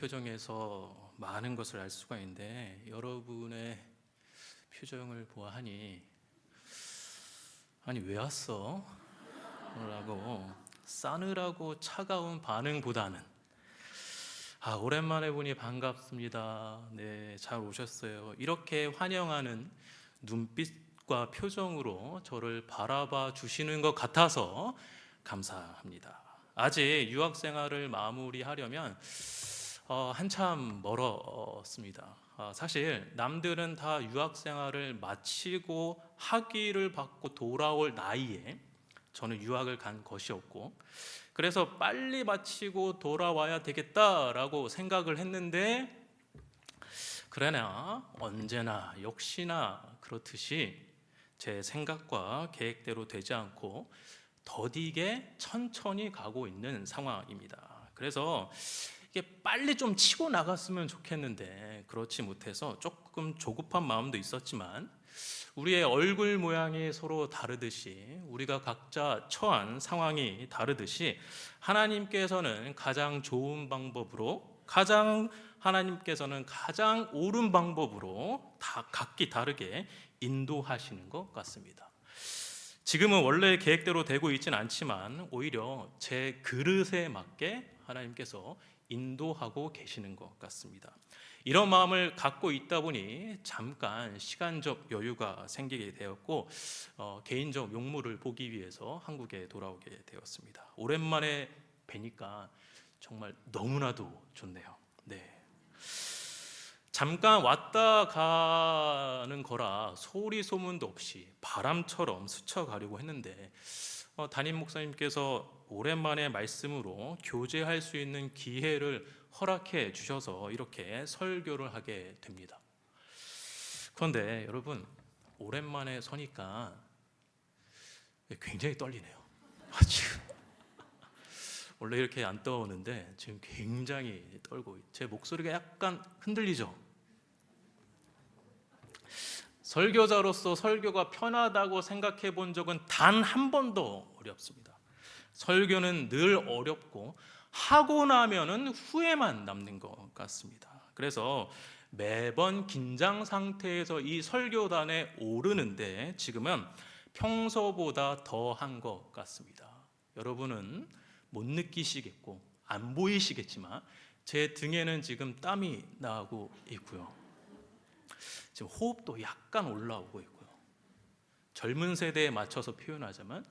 표정에서 많은 것을 알 수가 있는데 여러분의 표정을 보아하니 아니 왜 왔어? 라고 싸늘하고 차가운 반응보다는 오랜만에 보니 반갑습니다. 네, 잘 오셨어요. 이렇게 환영하는 눈빛과 표정으로 저를 바라봐 주시는 것 같아서 감사합니다. 아직 유학 생활을 마무리하려면 한참 멀었습니다. 사실 남들은 다 유학 생활을 마치고 학위를 받고 돌아올 나이에 저는 유학을 간 것이었고, 그래서 빨리 마치고 돌아와야 되겠다라고 생각을 했는데, 그러나 언제나 역시나 그렇듯이 제 생각과 계획대로 되지 않고 더디게 천천히 가고 있는 상황입니다. 그래서 이게 빨리 좀 치고 나갔으면 좋겠는데 그렇지 못해서 조금 조급한 마음도 있었지만, 우리의 얼굴 모양이 서로 다르듯이 우리가 각자 처한 상황이 다르듯이 하나님께서는 가장 좋은 방법으로, 하나님께서는 가장 옳은 방법으로 다 각기 다르게 인도하시는 것 같습니다. 지금은 원래 계획대로 되고 있진 않지만 오히려 제 그릇에 맞게 하나님께서 인도하고 계시는 것 같습니다. 이런 마음을 갖고 있다 보니 잠깐 시간적 여유가 생기게 되었고, 개인적 용무를 보기 위해서 한국에 돌아오게 되었습니다. 오랜만에 뵈니까 정말 너무나도 좋네요. 네. 잠깐 왔다 가는 거라 소리 소문도 없이 바람처럼 스쳐가려고 했는데, 담임 목사님께서 오랜만에 말씀으로 교제할 수 있는 기회를 허락해 주셔서 이렇게 설교를 하게 됩니다. 그런데 여러분, 오랜만에 서니까 굉장히 떨리네요. 지금 원래 이렇게 안 떠오는데 지금 굉장히 떨고, 제 목소리가 약간 흔들리죠? 설교자로서 설교가 편하다고 생각해 본 적은 단 한 번도 없습니다. 설교는 늘 어렵고 하고 나면은 후회만 남는 것 같습니다. 그래서 매번 긴장 상태에서 이 설교단에 오르는데 지금은 평소보다 더한 것 같습니다. 여러분은 못 느끼시겠고 안 보이시겠지만 제 등에는 지금 땀이 나고 있고요. 지금 호흡도 약간 올라오고 있고요. 젊은 세대에 맞춰서 표현하자면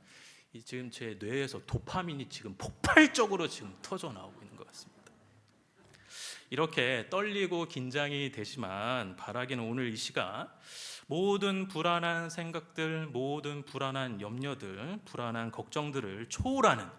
지금 제 뇌에서 도파민이 지금 폭발적으로 지금 터져 나오고 있는 것 같습니다. 이렇게 떨리고 긴장이 되지만 바라기는 오늘 이 시간 모든 불안한 생각들, 모든 불안한 염려들, 불안한 걱정들을 초월하는,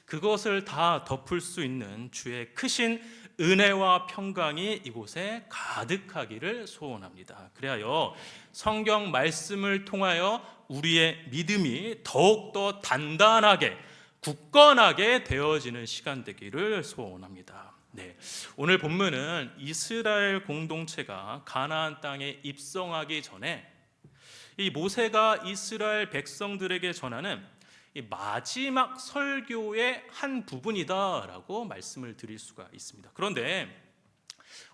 그것을 다 덮을 수 있는 주의 크신 은혜와 평강이 이곳에 가득하기를 소원합니다. 그리하여 성경 말씀을 통하여 우리의 믿음이 더욱더 단단하게 굳건하게 되어지는 시간 되기를 소원합니다. 네, 오늘 본문은 이스라엘 공동체가 가나안 땅에 입성하기 전에 이 모세가 이스라엘 백성들에게 전하는 이 마지막 설교의 한 부분이다라고 말씀을 드릴 수가 있습니다. 그런데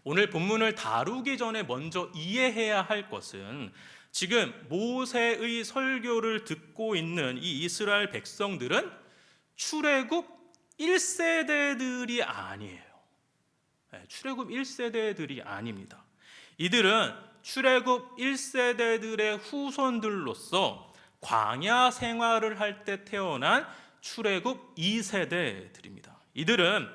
오늘 본문을 다루기 전에 먼저 이해해야 할 것은, 지금 모세의 설교를 듣고 있는 이 이스라엘 백성들은 출애굽 1세대들이 아니에요. 출애굽 1세대들이 아닙니다. 이들은 출애굽 1세대들의 후손들로서 광야 생활을 할 때 태어난 출애굽 2세대들입니다. 이들은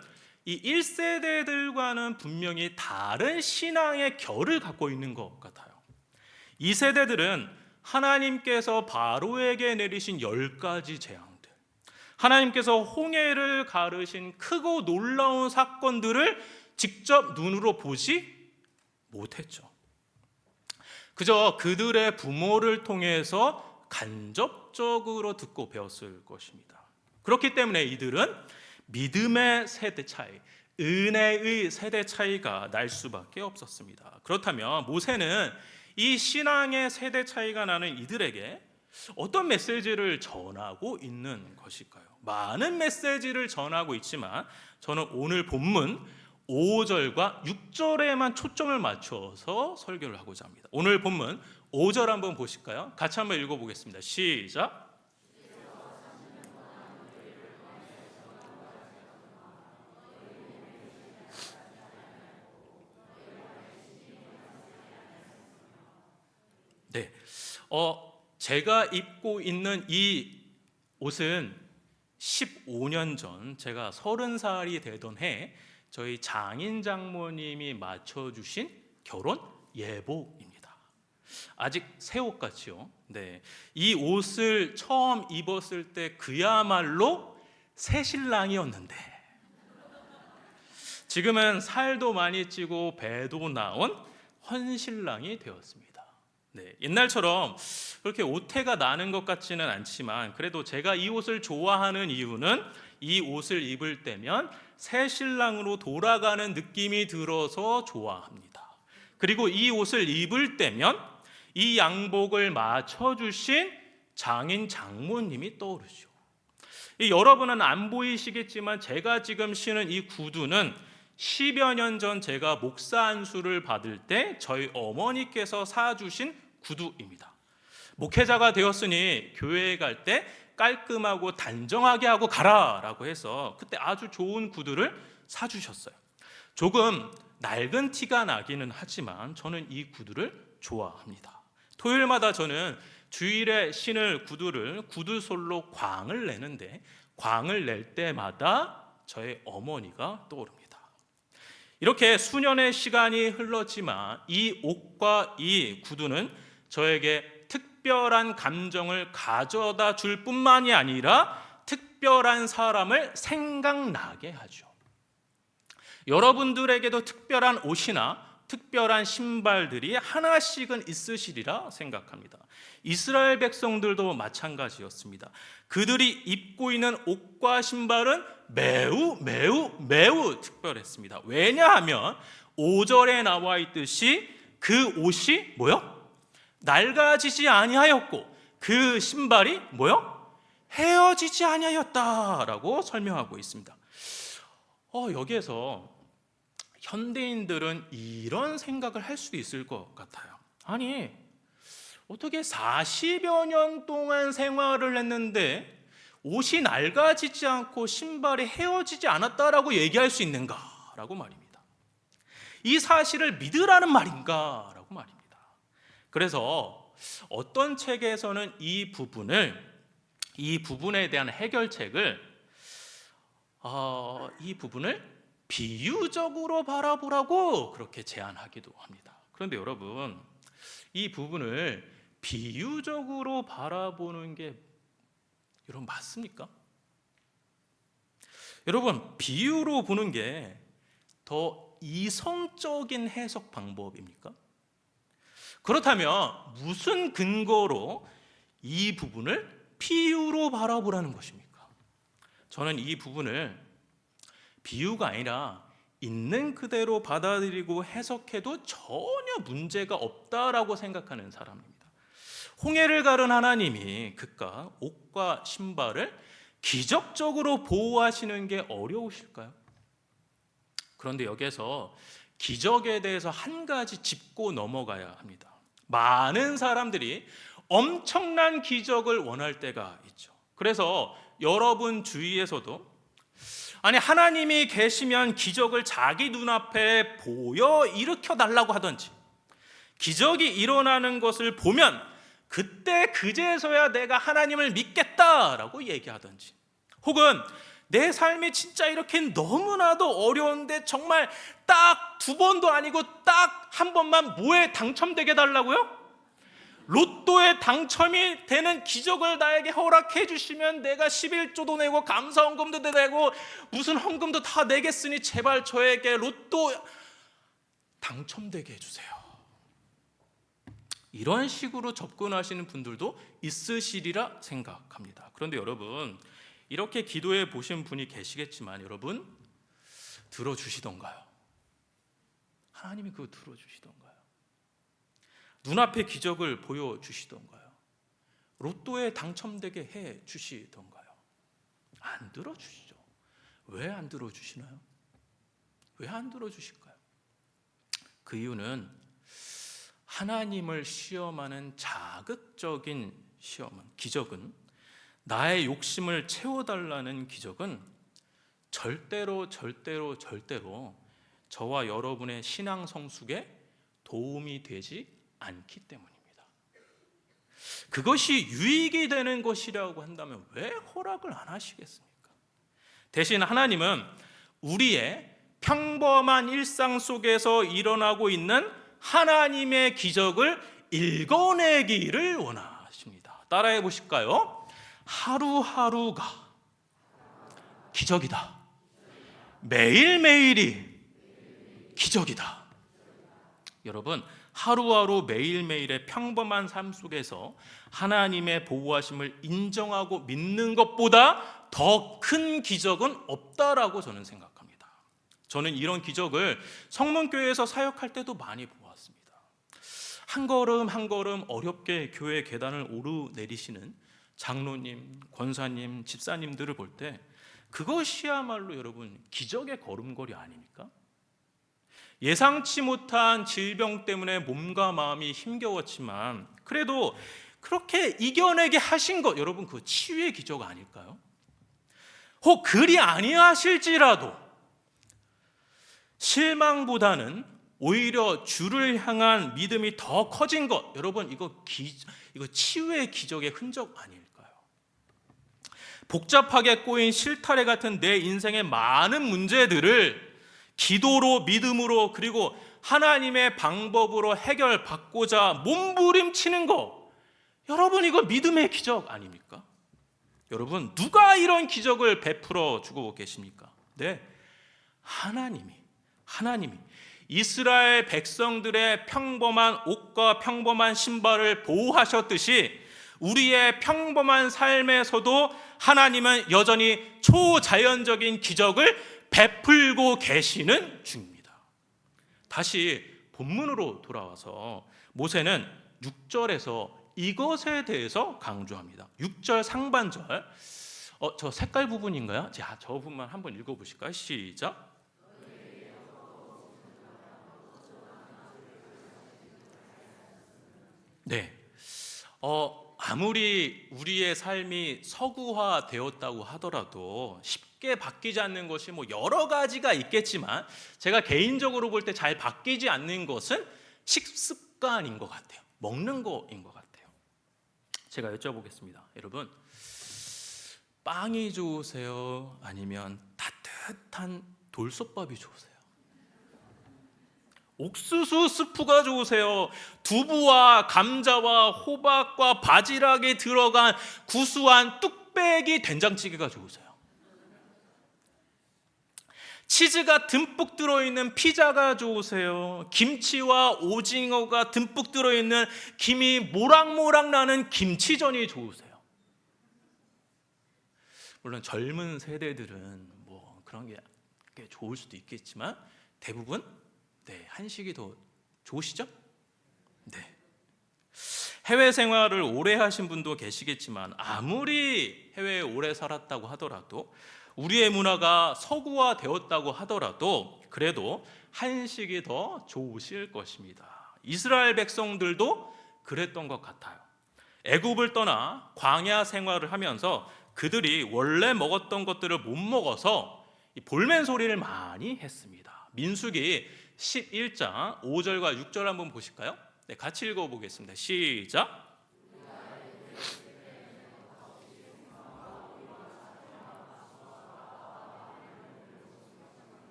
이 1세대들과는 분명히 다른 신앙의 결을 갖고 있는 것 같아요. 2세대들은 하나님께서 바로에게 내리신 10가지 재앙들, 하나님께서 홍해를 가르신 크고 놀라운 사건들을 직접 눈으로 보지 못했죠. 그저 그들의 부모를 통해서 간접적으로 듣고 배웠을 것입니다. 그렇기 때문에 이들은 믿음의 세대 차이, 은혜의 세대 차이가 날 수밖에 없었습니다. 그렇다면 모세는 이 신앙의 세대 차이가 나는 이들에게 어떤 메시지를 전하고 있는 것일까요? 많은 메시지를 전하고 있지만 저는 오늘 본문 5절과 6절에만 초점을 맞춰서 설교를 하고자 합니다. 오늘 본문 5절 한번 보실까요? 같이 한번 읽어보겠습니다. 시작. 네, 제가 입고 있는 이 옷은 15년 전 제가 30살이 되던 해 저희 장인 장모님이 맞춰주신 결혼 예복입니다. 아직 새 옷 같지요? 네, 이 옷을 처음 입었을 때 그야말로 새 신랑이었는데 지금은 살도 많이 찌고 배도 나온 헌신랑이 되었습니다. 네, 옛날처럼 그렇게 오태가 나는 것 같지는 않지만 그래도 제가 이 옷을 좋아하는 이유는 이 옷을 입을 때면 새 신랑으로 돌아가는 느낌이 들어서 좋아합니다. 그리고 이 옷을 입을 때면 이 양복을 맞춰주신 장인 장모님이 떠오르죠. 여러분은 안 보이시겠지만 제가 지금 신은 이 구두는 10여 년 전 제가 목사 안수를 받을 때 저희 어머니께서 사주신 구두입니다. 목회자가 되었으니 교회에 갈 때 깔끔하고 단정하게 하고 가라라고 해서 그때 아주 좋은 구두를 사주셨어요. 조금 낡은 티가 나기는 하지만 저는 이 구두를 좋아합니다. 토요일마다 저는 주일에 신을 구두를 구두솔로 광을 내는데 광을 낼 때마다 저의 어머니가 떠오릅니다. 이렇게 수년의 시간이 흘렀지만 이 옷과 이 구두는 저에게 특별한 감정을 가져다 줄 뿐만이 아니라 특별한 사람을 생각나게 하죠. 여러분들에게도 특별한 옷이나 특별한 신발들이 하나씩은 있으시리라 생각합니다. 이스라엘 백성들도 마찬가지였습니다. 그들이 입고 있는 옷과 신발은 매우 특별했습니다. 왜냐하면 5절에 나와 있듯이 그 옷이 뭐요? 낡아지지 아니하였고 그 신발이 뭐요? 헤어지지 아니하였다라고 설명하고 있습니다. 여기에서 현대인들은 이런 생각을 할 수도 있을 것 같아요. 아니, 어떻게 40여 년 동안 생활을 했는데 옷이 낡아지지 않고 신발이 헤어지지 않았다라고 얘기할 수 있는가라고 말입니다. 이 사실을 믿으라는 말인가? 라고 말입니다. 그래서 어떤 책에서는 이 부분에 대한 해결책을 이 부분을 비유적으로 바라보라고 그렇게 제안하기도 합니다. 그런데 여러분, 이 부분을 비유적으로 바라보는 게 여러분 맞습니까? 여러분, 비유로 보는 게 더 이성적인 해석 방법입니까? 그렇다면 무슨 근거로 이 부분을 비유로 바라보라는 것입니까? 저는 이 부분을 비유가 아니라 있는 그대로 받아들이고 해석해도 전혀 문제가 없다라고 생각하는 사람입니다. 홍해를 가른 하나님이 그깟 옷과 신발을 기적적으로 보호하시는 게 어려우실까요? 그런데 여기에서 기적에 대해서 한 가지 짚고 넘어가야 합니다. 많은 사람들이 엄청난 기적을 원할 때가 있죠. 그래서 여러분 주위에서도 아니 하나님이 계시면 기적을 자기 눈앞에 보여 일으켜 달라고 하든지 기적이 일어나는 것을 보면 그때 그제서야 내가 하나님을 믿겠다라고 얘기하든지 혹은 내 삶이 진짜 이렇게 너무나도 어려운데 정말 딱 2번도 아니고 딱 한 번만 뭐에 당첨되게 달라고요? 로또에 당첨이 되는 기적을 나에게 허락해 주시면 내가 11조도 내고 감사헌금도 내고 무슨 헌금도 다 내겠으니 제발 저에게 로또 당첨되게 해주세요. 이런 식으로 접근하시는 분들도 있으시리라 생각합니다. 그런데 여러분, 이렇게 기도해 보신 분이 계시겠지만 여러분 들어주시던가요? 하나님이 그거 들어주시던가요? 눈앞에 기적을 보여주시던가요? 로또에 당첨되게 해주시던가요? 안 들어주시죠. 왜 안 들어주시나요? 왜 안 들어주실까요? 그 이유는 하나님을 시험하는 자극적인 기적은, 나의 욕심을 채워달라는 기적은 절대로 저와 여러분의 신앙 성숙에 도움이 되지 않기 때문입니다. 그것이 유익이 되는 것이라고 한다면 왜 허락을 안 하시겠습니까? 대신 하나님은 우리의 평범한 일상 속에서 일어나고 있는 하나님의 기적을 읽어내기를 원하십니다. 따라해 보실까요? 하루하루가 기적이다. 매일매일이 기적이다. 여러분, 하루하루 매일매일의 평범한 삶 속에서 하나님의 보호하심을 인정하고 믿는 것보다 더 큰 기적은 없다라고 저는 생각합니다. 저는 이런 기적을 성문교회에서 사역할 때도 많이 보았습니다. 한 걸음 한 걸음 어렵게 교회 계단을 오르내리시는 장로님, 권사님, 집사님들을 볼 때 그것이야말로 여러분 기적의 걸음걸이 아닙니까? 예상치 못한 질병 때문에 몸과 마음이 힘겨웠지만 그래도 그렇게 이겨내게 하신 것, 여러분 그 치유의 기적 아닐까요? 혹 그리 아니하실지라도 실망보다는 오히려 주를 향한 믿음이 더 커진 것, 여러분 이거 치유의 기적의 흔적 아닐까요? 복잡하게 꼬인 실타래 같은 내 인생의 많은 문제들을 기도로, 믿음으로, 그리고 하나님의 방법으로 해결받고자 몸부림치는 거, 여러분 이거 믿음의 기적 아닙니까? 여러분 누가 이런 기적을 베풀어 주고 계십니까? 네, 하나님이 이스라엘 백성들의 평범한 옷과 평범한 신발을 보호하셨듯이 우리의 평범한 삶에서도 하나님은 여전히 초자연적인 기적을 베풀고 계시는 중입니다. 다시 본문으로 돌아와서 모세는 6절에서 이것에 대해서 강조합니다. 6절 상반절, 저 색깔 부분인가요? 자, 저 부분만 한번 읽어보실까요? 시작. 네, 아무리 우리의 삶이 서구화되었다고 하더라도 쉽게 바뀌지 않는 것이 여러 가지가 있겠지만 제가 개인적으로 볼 때 잘 바뀌지 않는 것은 식습관인 것 같아요. 먹는 거인 것 같아요. 제가 여쭤보겠습니다. 여러분, 빵이 좋으세요? 아니면 따뜻한 돌솥밥이 좋으세요? 옥수수 스프가 좋으세요? 두부와 감자와 호박과 바지락이 들어간 구수한 뚝배기 된장찌개가 좋으세요? 치즈가 듬뿍 들어있는 피자가 좋으세요? 김치와 오징어가 듬뿍 들어있는 김이 모락모락 나는 김치전이 좋으세요? 물론 젊은 세대들은 그런 게 좋을 수도 있겠지만 대부분 한식이 더 좋으시죠? 네. 해외 생활을 오래 하신 분도 계시겠지만 아무리 해외에 오래 살았다고 하더라도 우리의 문화가 서구화 되었다고 하더라도 그래도 한식이 더 좋으실 것입니다. 이스라엘 백성들도 그랬던 것 같아요. 애굽을 떠나 광야 생활을 하면서 그들이 원래 먹었던 것들을 못 먹어서 볼멘 소리를 많이 했습니다. 민수기 11장 5절과 6절 한번 보실까요? 네, 같이 읽어보겠습니다. 시작.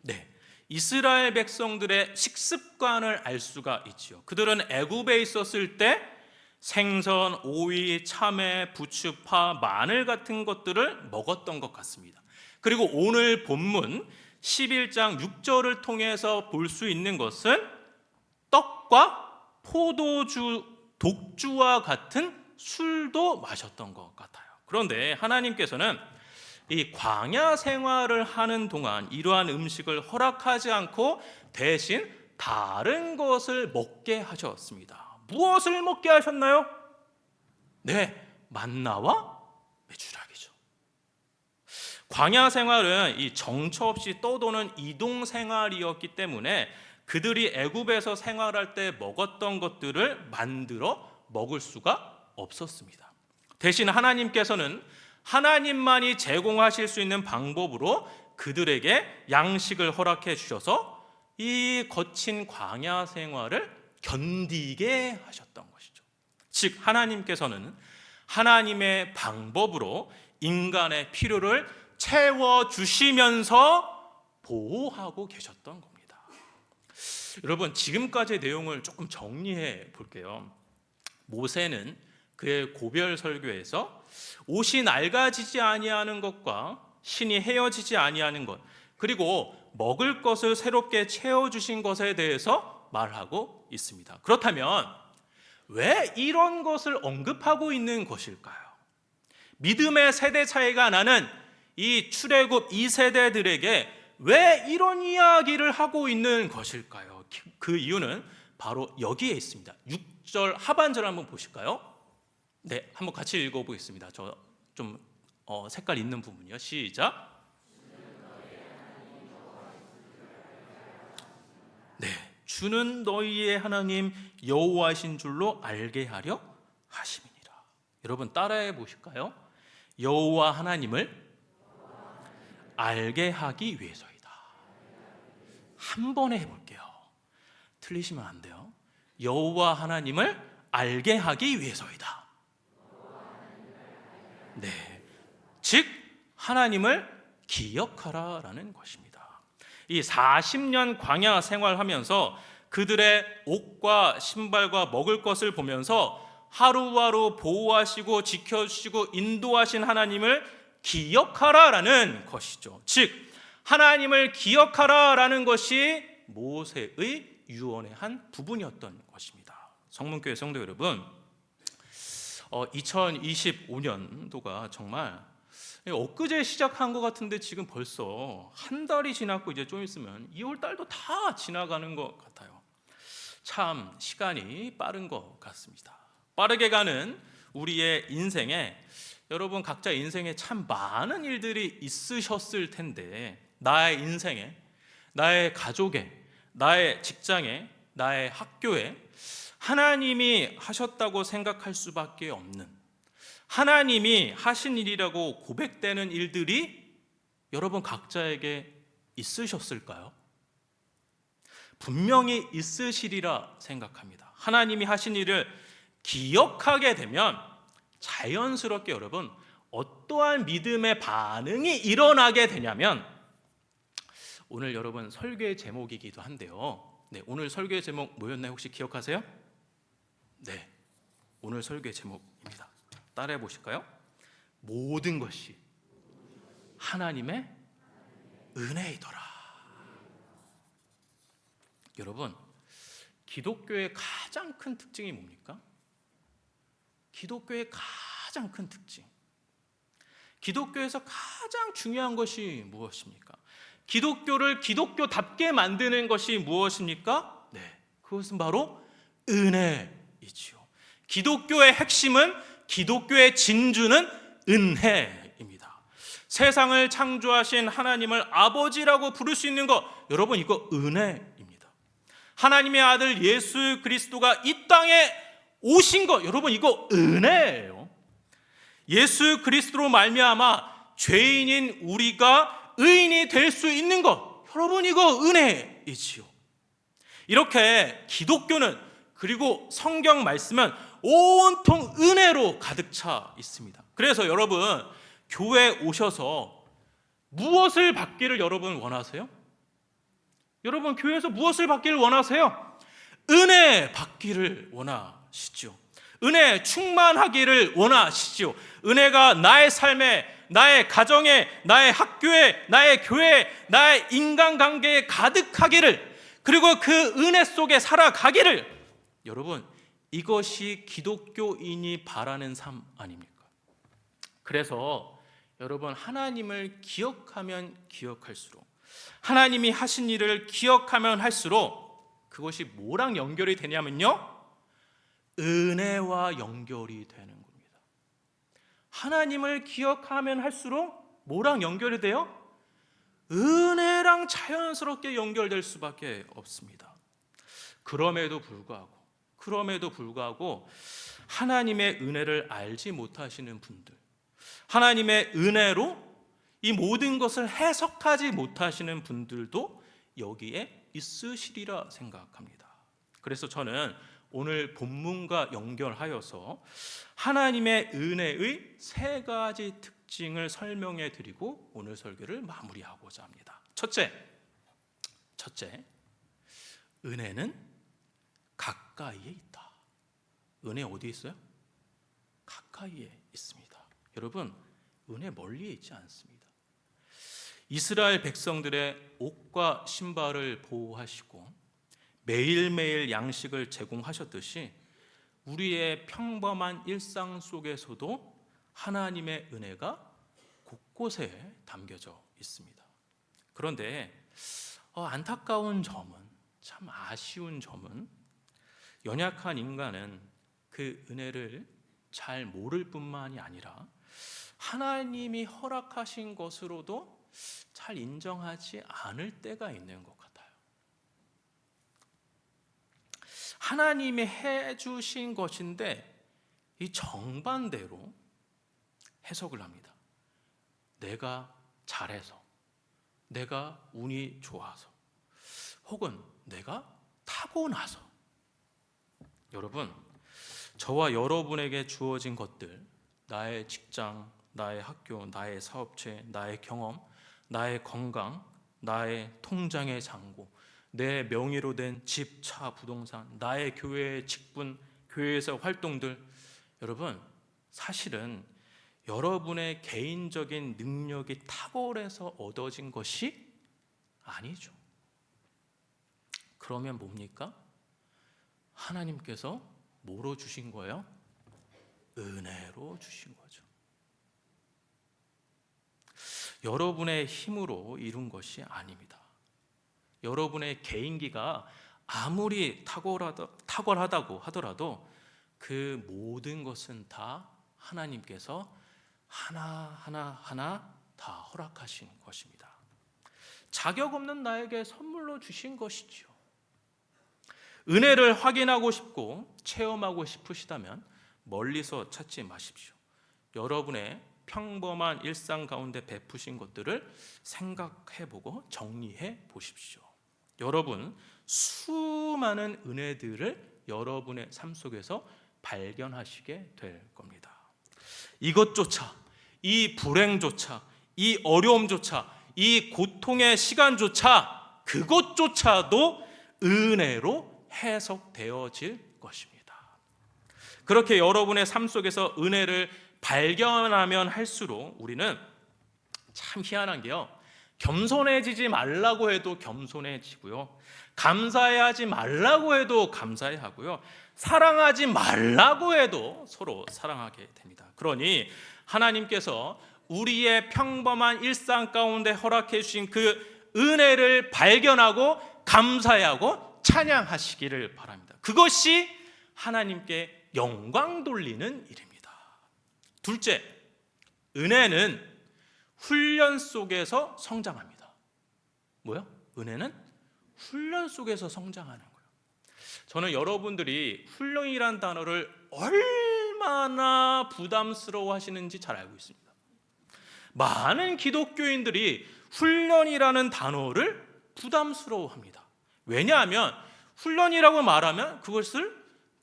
네, 이스라엘 백성들의 식습관을 알 수가 있지요. 그들은 애굽에 있었을 때 생선, 오이, 참외, 부추, 파, 마늘 같은 것들을 먹었던 것 같습니다. 그리고 오늘 본문 11장 6절을 통해서 볼 수 있는 것은 떡과 포도주, 독주와 같은 술도 마셨던 것 같아요. 그런데 하나님께서는 이 광야 생활을 하는 동안 이러한 음식을 허락하지 않고 대신 다른 것을 먹게 하셨습니다. 무엇을 먹게 하셨나요? 네, 만나와 메추라기죠. 광야 생활은 이 정처 없이 떠도는 이동 생활이었기 때문에 그들이 애굽에서 생활할 때 먹었던 것들을 만들어 먹을 수가 없었습니다. 대신 하나님께서는 하나님만이 제공하실 수 있는 방법으로 그들에게 양식을 허락해 주셔서 이 거친 광야 생활을 견디게 하셨던 것이죠. 즉 하나님께서는 하나님의 방법으로 인간의 필요를 채워주시면서 보호하고 계셨던 겁니다. 여러분, 지금까지의 내용을 조금 정리해 볼게요. 모세는 그의 고별 설교에서 옷이 낡아지지 아니하는 것과 신이 헤어지지 아니하는 것, 그리고 먹을 것을 새롭게 채워주신 것에 대해서 말하고 있습니다. 그렇다면 왜 이런 것을 언급하고 있는 것일까요? 믿음의 세대 차이가 나는 이 출애굽 2세대들에게 왜 이런 이야기를 하고 있는 것일까요? 그 이유는 바로 여기에 있습니다. 6절 하반절 한번 보실까요? 네, 한번 같이 읽어보겠습니다. 저 좀 색깔 있는 부분이요. 시작. 네, 주는 너희의 하나님 여호와이신 줄로 알게 하려 하심이니라. 여러분 따라해 보실까요? 여호와 하나님을 알게 하기 위해서이다. 한 번에 해볼게요. 틀리시면 안 돼요. 여호와 하나님을 알게 하기 위해서이다. 네, 즉 하나님을 기억하라라는 것입니다. 이 40년 광야 생활하면서 그들의 옷과 신발과 먹을 것을 보면서 하루하루 보호하시고 지켜주시고 인도하신 하나님을 기억하라라는 것이죠. 즉 하나님을 기억하라라는 것이 모세의 유언의 한 부분이었던 것입니다. 성문교회 성도 여러분, 2025년도가 정말 엊그제 시작한 것 같은데 지금 벌써 한 달이 지났고 이제 좀 있으면 2월 달도 다 지나가는 것 같아요. 참 시간이 빠른 것 같습니다. 빠르게 가는 우리의 인생에 여러분 각자 인생에 참 많은 일들이 있으셨을 텐데 나의 인생에, 나의 가족에, 나의 직장에, 나의 학교에 하나님이 하셨다고 생각할 수밖에 없는, 하나님이 하신 일이라고 고백되는 일들이 여러분 각자에게 있으셨을까요? 분명히 있으시리라 생각합니다. 하나님이 하신 일을 기억하게 되면 자연스럽게 여러분 어떠한 믿음의 반응이 일어나게 되냐면, 오늘 여러분 설교의 제목이기도 한데요. 네, 오늘 설교의 제목 뭐였나요? 혹시 기억하세요? 네, 오늘 설교의 제목입니다. 따라해 보실까요? 모든 것이 하나님의 은혜이더라. 여러분, 기독교의 가장 큰 특징이 뭡니까? 기독교의 가장 큰 특징, 기독교에서 가장 중요한 것이 무엇입니까? 기독교를 기독교답게 만드는 것이 무엇입니까? 네, 그것은 바로 은혜이지요. 기독교의 핵심은, 기독교의 진주는 은혜입니다. 세상을 창조하신 하나님을 아버지라고 부를 수 있는 것, 여러분 이거 은혜입니다. 하나님의 아들 예수 그리스도가 이 땅에 오신 것, 여러분 이거 은혜예요. 예수 그리스도로 말미암아 죄인인 우리가 의인이 될 수 있는 것, 여러분 이거 은혜이지요. 이렇게 기독교는, 그리고 성경 말씀은 온통 은혜로 가득 차 있습니다. 그래서 여러분 교회 오셔서 무엇을 받기를 여러분 원하세요? 여러분 교회에서 무엇을 받기를 원하세요? 은혜 받기를 원하시죠. 은혜 충만하기를 원하시죠. 은혜가 나의 삶에, 나의 가정에, 나의 학교에, 나의 교회에, 나의 인간관계에 가득하기를, 그리고 그 은혜 속에 살아가기를, 여러분 이것이 기독교인이 바라는 삶 아닙니까? 그래서 여러분 하나님을 기억하면 기억할수록, 하나님이 하신 일을 기억하면 할수록 그것이 뭐랑 연결이 되냐면요, 은혜와 연결이 되는 겁니다. 하나님을 기억하면 할수록 뭐랑 연결이 돼요? 은혜랑 자연스럽게 연결될 수밖에 없습니다. 그럼에도 불구하고 하나님의 은혜를 알지 못하시는 분들, 하나님의 은혜로 이 모든 것을 해석하지 못하시는 분들도 여기에 있으시리라 생각합니다. 그래서 저는 오늘 본문과 연결하여서 하나님의 은혜의 세 가지 특징을 설명해 드리고 오늘 설교를 마무리하고자 합니다. 첫째, 은혜는 가까이에 있다. 은혜 어디 있어요? 가까이에 있습니다. 여러분, 은혜 멀리에 있지 않습니다. 이스라엘 백성들의 옷과 신발을 보호하시고 매일매일 양식을 제공하셨듯이 우리의 평범한 일상 속에서도 하나님의 은혜가 곳곳에 담겨져 있습니다. 그런데 안타까운 점은, 참 아쉬운 점은 연약한 인간은 그 은혜를 잘 모를 뿐만이 아니라 하나님이 허락하신 것으로도 잘 인정하지 않을 때가 있는 것 같아요. 하나님이 해주신 것인데 이 정반대로 해석을 합니다. 내가 잘해서, 내가 운이 좋아서, 혹은 내가 타고나서. 여러분, 저와 여러분에게 주어진 것들, 나의 직장, 나의 학교, 나의 사업체, 나의 경험, 나의 건강, 나의 통장의 잔고, 내 명의로 된 집, 차, 부동산, 나의 교회의 직분, 교회에서 활동들, 여러분, 사실은 여러분의 개인적인 능력이 탁월해서 얻어진 것이 아니죠. 그러면 뭡니까? 하나님께서 뭐로 주신 거예요? 은혜로 주신 거죠. 여러분의 힘으로 이룬 것이 아닙니다. 여러분의 개인기가 아무리 탁월하다고 하더라도 그 모든 것은 다 하나님께서 하나 다 허락하신 것입니다. 자격 없는 나에게 선물로 주신 것이지요. 은혜를 확인하고 싶고 체험하고 싶으시다면 멀리서 찾지 마십시오. 여러분의 평범한 일상 가운데 베푸신 것들을 생각해보고 정리해 보십시오. 여러분, 수많은 은혜들을 여러분의 삶 속에서 발견하시게 될 겁니다. 이것조차, 이 불행조차, 이 어려움조차, 이 고통의 시간조차, 그것조차도 은혜로 해석되어질 것입니다. 그렇게 여러분의 삶 속에서 은혜를 발견하면 할수록 우리는 참 희한한 게요, 겸손해지지 말라고 해도 겸손해지고요, 감사해하지 말라고 해도 감사해하고요, 사랑하지 말라고 해도 서로 사랑하게 됩니다. 그러니 하나님께서 우리의 평범한 일상 가운데 허락해 주신 그 은혜를 발견하고 감사해하고 찬양하시기를 바랍니다. 그것이 하나님께 영광 돌리는 일입니다. 둘째, 은혜는 훈련 속에서 성장합니다. 뭐요? 은혜는 훈련 속에서 성장하는 거예요. 저는 여러분들이 훈련이란 단어를 얼마나 부담스러워 하시는지 잘 알고 있습니다. 많은 기독교인들이 훈련이라는 단어를 부담스러워 합니다. 왜냐하면 훈련이라고 말하면 그것을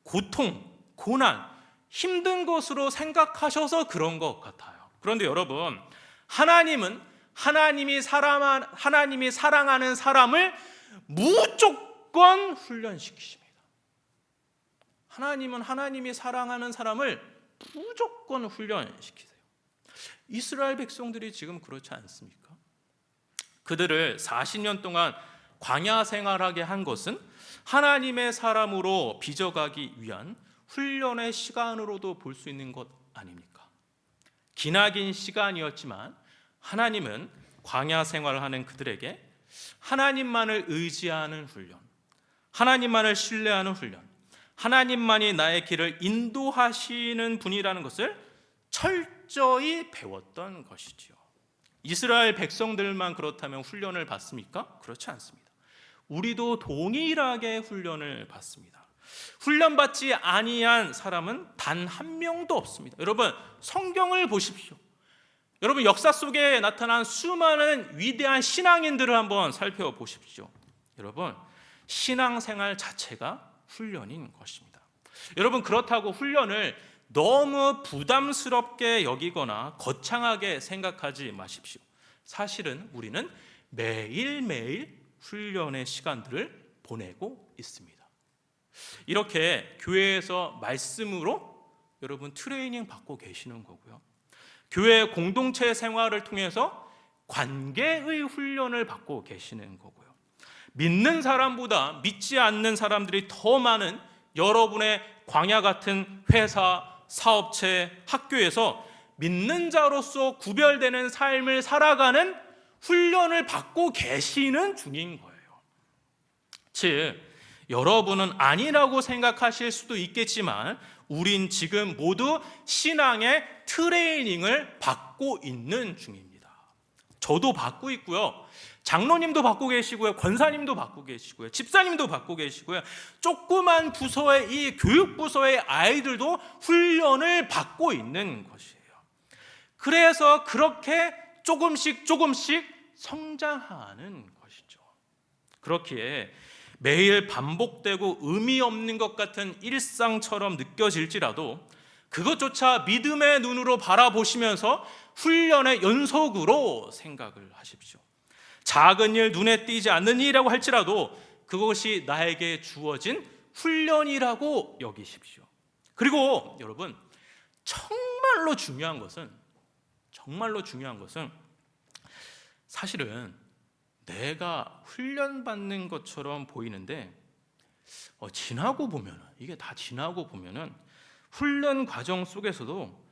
고통, 고난, 힘든 것으로 생각하셔서 그런 것 같아요. 그런데 여러분, 하나님이 사랑하는 사람을 무조건 훈련시키십니다. 하나님이 사랑하는 사람을 무조건 훈련시키세요. 이스라엘 백성들이 지금 그렇지 않습니까? 그들을 40년 동안 광야 생활하게 한 것은 하나님의 사람으로 빚어가기 위한 훈련의 시간으로도 볼 수 있는 것 아닙니까? 기나긴 시간이었지만 하나님은 광야 생활을 하는 그들에게 하나님만을 의지하는 훈련, 하나님만을 신뢰하는 훈련, 하나님만이 나의 길을 인도하시는 분이라는 것을 철저히 배웠던 것이지요. 이스라엘 백성들만 그렇다면 훈련을 받습니까? 그렇지 않습니다. 우리도 동일하게 훈련을 받습니다. 훈련받지 아니한 사람은 단 한 명도 없습니다. 여러분, 성경을 보십시오. 여러분, 역사 속에 나타난 수많은 위대한 신앙인들을 한번 살펴보십시오. 여러분, 신앙생활 자체가 훈련인 것입니다. 여러분, 그렇다고 훈련을 너무 부담스럽게 여기거나 거창하게 생각하지 마십시오. 사실은 우리는 매일매일 훈련의 시간들을 보내고 있습니다. 이렇게 교회에서 말씀으로 여러분 트레이닝 받고 계시는 거고요. 교회 공동체 생활을 통해서 관계의 훈련을 받고 계시는 거고요. 믿는 사람보다 믿지 않는 사람들이 더 많은 여러분의 광야 같은 회사, 사업체, 학교에서 믿는 자로서 구별되는 삶을 살아가는 훈련을 받고 계시는 중인 거예요. 즉, 여러분은 아니라고 생각하실 수도 있겠지만 우린 지금 모두 신앙의 트레이닝을 받고 있는 중입니다. 저도 받고 있고요. 장로님도 받고 계시고요. 권사님도 받고 계시고요. 집사님도 받고 계시고요. 조그만 부서의 이 교육부서의 아이들도 훈련을 받고 있는 것이에요. 그래서 그렇게 조금씩 성장하는 것이죠. 그렇기에 매일 반복되고 의미 없는 것 같은 일상처럼 느껴질지라도 그것조차 믿음의 눈으로 바라보시면서 훈련의 연속으로 생각을 하십시오. 작은 일, 눈에 띄지 않는 일이라고 할지라도 그것이 나에게 주어진 훈련이라고 여기십시오. 그리고 여러분, 정말로 중요한 것은 사실은 내가 훈련받는 것처럼 보이는데 지나고 보면은 훈련 과정 속에서도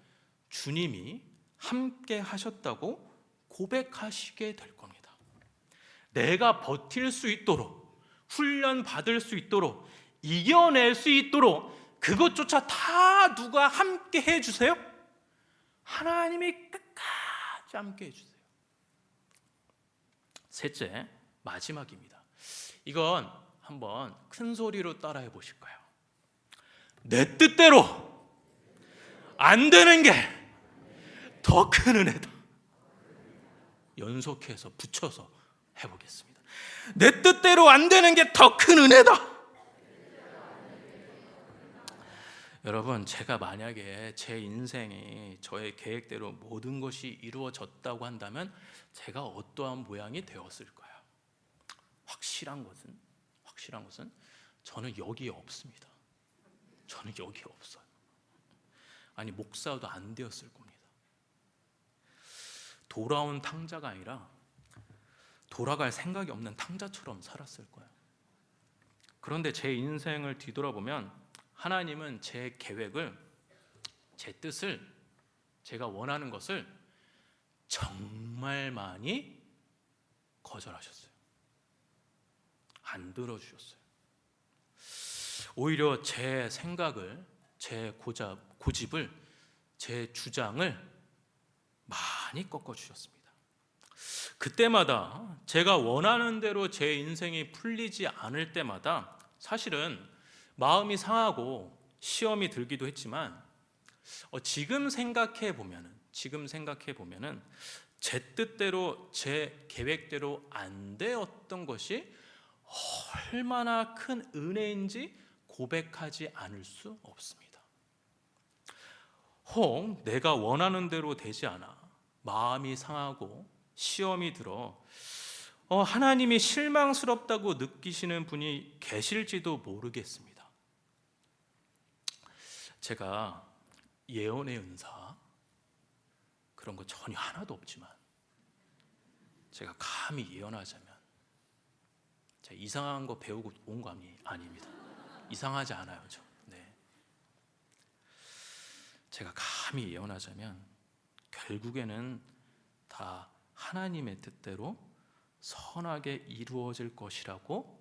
주님이 함께 하셨다고 고백하시게 될 겁니다. 내가 버틸 수 있도록, 훈련 받을 수 있도록, 이겨낼 수 있도록 그것조차 다 누가 함께 해주세요? 하나님이 끝까지 함께 해주세요. 셋째, 마지막입니다. 이건 한번 큰 소리로 따라해 보실까요? 내 뜻대로 안 되는 게 더 큰 은혜다. 연속해서 붙여서 해보겠습니다. 내 뜻대로 안 되는 게 더 큰 은혜다. 여러분, 제가 만약에 제 인생이 저의 계획대로 모든 것이 이루어졌다고 한다면 제가 어떠한 모양이 되었을까요? 확실한 것은 저는 여기에 없습니다. 저는 여기에 없어요. 아니, 목사도 안 되었을 겁니다. 돌아온 탕자가 아니라 돌아갈 생각이 없는 탕자처럼 살았을 거예요. 그런데 제 인생을 뒤돌아보면 하나님은 제 계획을, 제 뜻을, 제가 원하는 것을 정말 많이 거절하셨어요. 안 들어주셨어요. 오히려 제 생각을, 제 고집을, 제 주장을 많이 꺾어주셨습니다. 그때마다 제가 원하는 대로 제 인생이 풀리지 않을 때마다 사실은 마음이 상하고 시험이 들기도 했지만 지금 생각해 보면은 제 뜻대로, 제 계획대로 안 되었던 것이 얼마나 큰 은혜인지 고백하지 않을 수 없습니다. 혹 내가 원하는 대로 되지 않아 마음이 상하고 시험이 들어 하나님이 실망스럽다고 느끼시는 분이 계실지도 모르겠습니다. 제가 예언의 은사 그런 거 전혀 하나도 없지만 제가 감히 예언하자면 제가 이상한 거 배우고 온 거 아닙니다. 이상하지 않아요, 저. 네. 제가 감히 예언하자면 결국에는 다 하나님의 뜻대로 선하게 이루어질 것이라고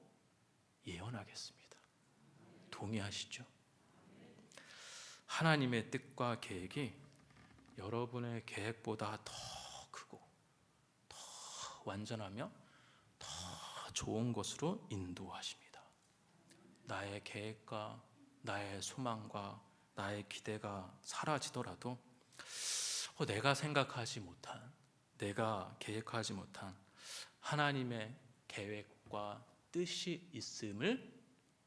예언하겠습니다. 동의하시죠? 하나님의 뜻과 계획이 여러분의 계획보다 더 크고 더 완전하며 더 좋은 것으로 인도하십니다. 나의 계획과 나의 소망과 나의 기대가 사라지더라도 내가 생각하지 못한, 내가 계획하지 못한 하나님의 계획과 뜻이 있음을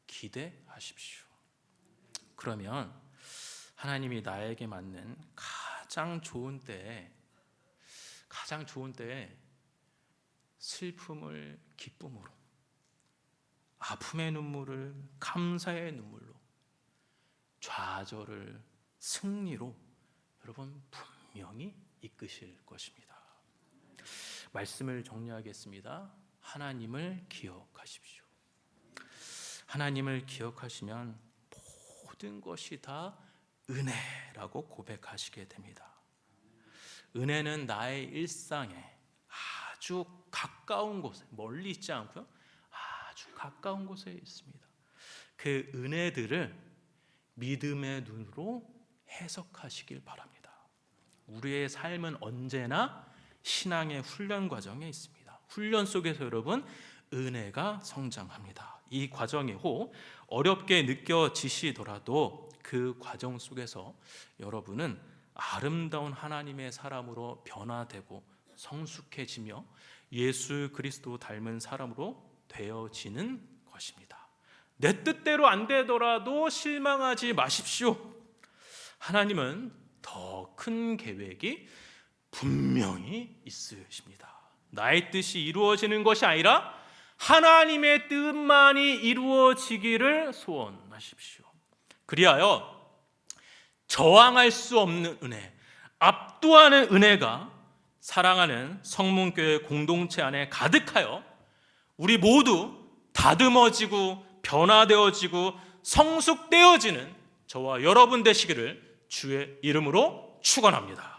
기대하십시오. 그러면 하나님이 나에게 맞는 가장 좋은 때에 슬픔을 기쁨으로, 아픔의 눈물을 감사의 눈물로, 좌절을 승리로 여러분 분명히 이끄실 것입니다. 말씀을 정리하겠습니다. 하나님을 기억하십시오. 하나님을 기억하시면 모든 것이 다 은혜라고 고백하시게 됩니다. 은혜는 나의 일상에 아주 가까운 곳에, 멀리 있지 않고요, 아주 가까운 곳에 있습니다. 그 은혜들을 믿음의 눈으로 해석하시길 바랍니다. 우리의 삶은 언제나 신앙의 훈련 과정에 있습니다. 훈련 속에서 여러분 은혜가 성장합니다. 이 과정이 혹 어렵게 느껴지시더라도 그 과정 속에서 여러분은 아름다운 하나님의 사람으로 변화되고 성숙해지며 예수 그리스도 닮은 사람으로 되어지는 것입니다. 내 뜻대로 안 되더라도 실망하지 마십시오. 하나님은 더 큰 계획이 분명히 있으십니다. 나의 뜻이 이루어지는 것이 아니라 하나님의 뜻만이 이루어지기를 소원하십시오. 그리하여 저항할 수 없는 은혜, 압도하는 은혜가 사랑하는 성문교회 공동체 안에 가득하여 우리 모두 다듬어지고 변화되어지고 성숙되어지는 저와 여러분 되시기를 주의 이름으로 축원합니다.